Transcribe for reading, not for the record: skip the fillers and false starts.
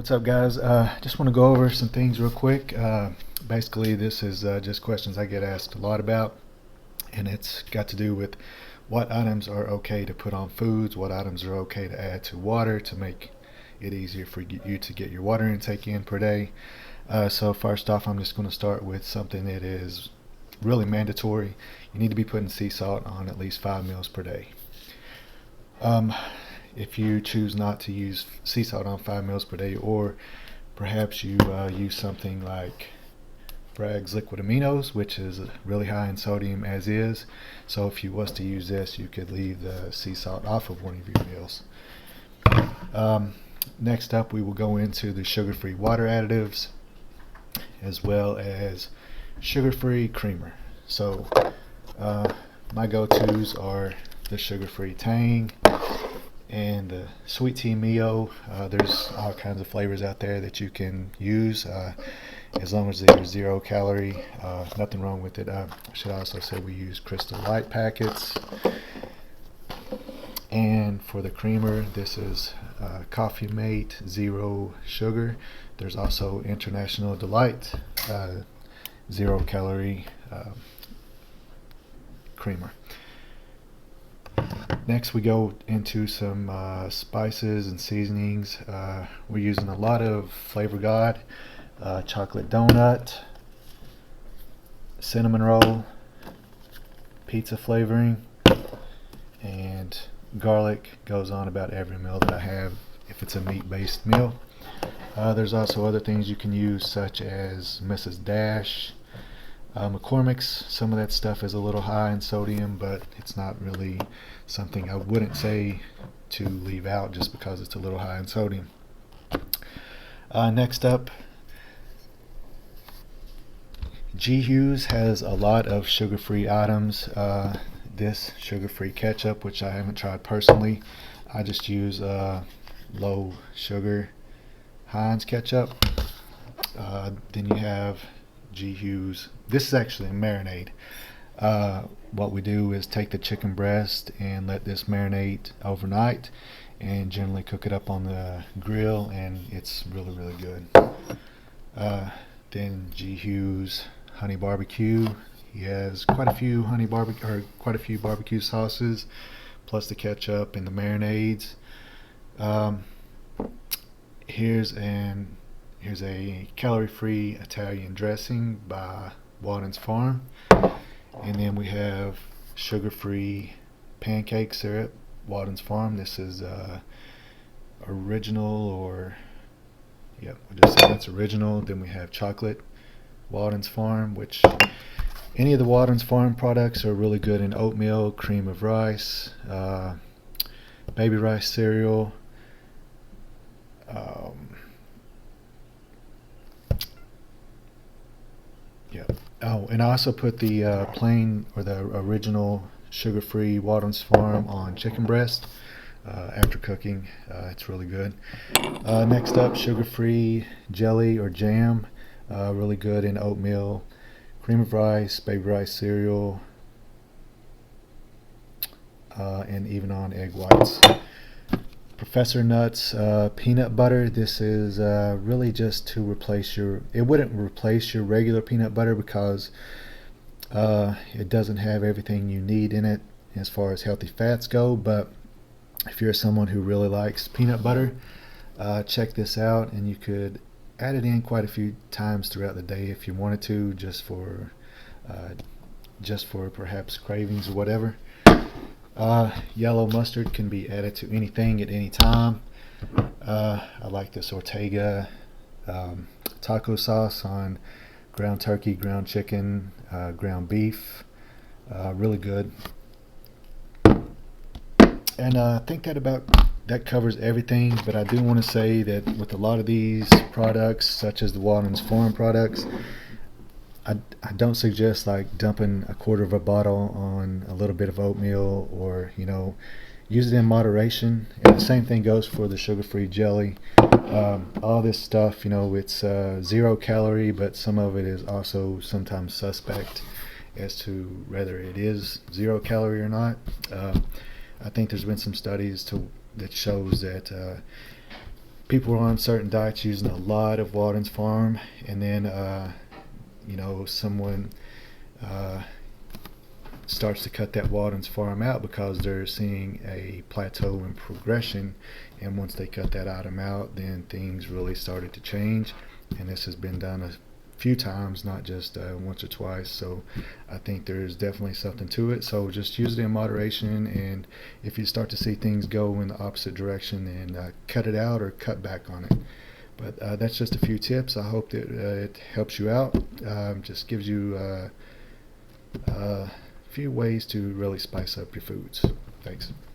What's up, guys? Just want to go over some things real quick. Basically, this is just questions I get asked a lot about, and it's got to do with what items are okay to put on foods, what items are okay to add to water to make it easier for you to get your water intake in per day. So first off, I'm just going to start with something that is really mandatory. You need to be putting sea salt on at least 5 meals per day. If you choose not to use sea salt on 5 meals per day, or perhaps you use something like Bragg's liquid aminos, which is really high in sodium as is, so if you was to use this, you could leave the sea salt off of one of your meals. Next up, we will go into the sugar-free water additives as well as sugar-free creamer. So my go-tos are the sugar-free Tang and the sweet tea Mio. There's all kinds of flavors out there that you can use as long as they're 0 calorie. Nothing wrong with it. I should also say we use Crystal Light packets. And for the creamer, this is Coffee Mate 0 sugar. There's also International Delight 0 calorie creamer. Next, we go into some spices and seasonings. We're using a lot of Flavor God, chocolate donut, cinnamon roll, pizza flavoring, and garlic goes on about every meal that I have if it's a meat-based meal. There's also other things you can use, such as Mrs. Dash, McCormick's. Some of that stuff is a little high in sodium, but it's not really something I wouldn't say to leave out just because it's a little high in sodium. Next up, G. Hughes has a lot of sugar-free items. This sugar-free ketchup, which I haven't tried personally, I just use low sugar Heinz ketchup. Then you have G. Hughes. This is actually a marinade. What we do is take the chicken breast and let this marinate overnight, and generally cook it up on the grill, and it's really good. Then G. Hughes honey barbecue. He has quite a few barbecue sauces, plus the ketchup and the marinades. Here's a calorie-free Italian dressing by Walden Farms. And then we have sugar-free pancake syrup, Walden Farms. This is original, or yep, we'll just say that's original. Then we have chocolate, Walden Farms, which any of the Walden Farms products are really good in oatmeal, cream of rice, baby rice cereal. Yeah. Oh, and I also put the plain or the original sugar-free Walden Farms on chicken breast after cooking. It's really good. Next up, sugar-free jelly or jam, really good in oatmeal, cream of rice, baby rice cereal, and even on egg whites. Professor Nuts peanut butter. This is really just to replace it wouldn't replace your regular peanut butter because it doesn't have everything you need in it as far as healthy fats go, but if you're someone who really likes peanut butter, check this out, and you could add it in quite a few times throughout the day if you wanted to, just for perhaps cravings or whatever. Yellow mustard can be added to anything at any time. I like this Ortega taco sauce on ground turkey, ground chicken, ground beef. Really good. And I think that covers everything, but I do want to say that with a lot of these products, such as the Walden Farms products, I don't suggest like dumping a quarter of a bottle on a little bit of oatmeal, or use it in moderation. And the same thing goes for the sugar-free jelly. All this stuff, it's 0 calorie, but some of it is also sometimes suspect as to whether it is 0 calorie or not. I think there's been some studies that shows that people are on certain diets using a lot of Walden's Farm, and then someone uh, starts to cut that Walden's Farm out because they're seeing a plateau in progression, and once they cut that item out, then things really started to change. And this has been done a few times, not just once or twice. So I think there's definitely something to it. So just use it in moderation, and if you start to see things go in the opposite direction, then cut it out or cut back on it. But that's just a few tips. I hope that it helps you out. Just gives you a few ways to really spice up your foods. Thanks.